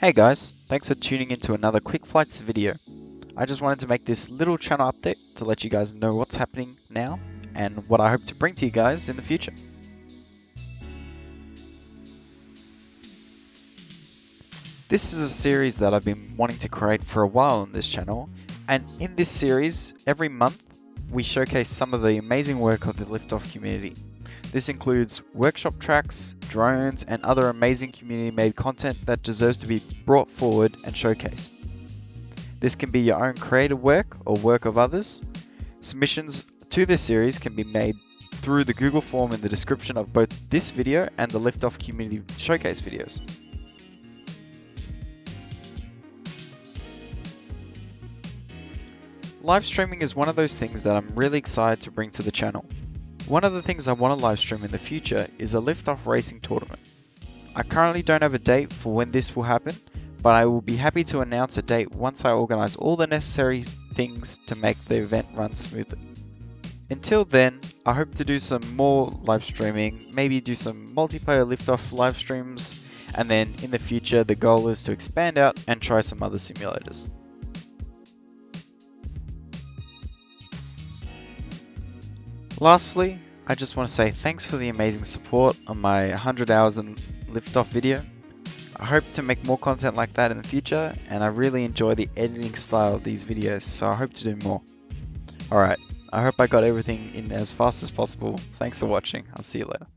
Hey guys, thanks for tuning into another Quick Flights video. I just wanted to make this little channel update to let you guys know what's happening now and what I hope to bring to you guys in the future. This is a series that I've been wanting to create for a while on this channel, and in this series, every month, we showcase some of the amazing work of the Liftoff community. This includes workshop tracks, drones, and other amazing community-made content that deserves to be brought forward and showcased. This can be your own creative work or work of others. Submissions to this series can be made through the Google form in the description of both this video and the Liftoff community showcase videos. Live streaming is one of those things that I'm really excited to bring to the channel. One of the things I want to live stream in the future is a Liftoff racing tournament. I currently don't have a date for when this will happen, but I will be happy to announce a date once I organize all the necessary things to make the event run smoothly. Until then, I hope to do some more live streaming, maybe do some multiplayer Liftoff live streams, and then in the future the goal is to expand out and try some other simulators. Lastly, I just want to say thanks for the amazing support on my 100 hours in Liftoff video. I hope to make more content like that in the future, and I really enjoy the editing style of these videos, so I hope to do more. Alright, I hope I got everything in as fast as possible. Thanks for watching, I'll see you later.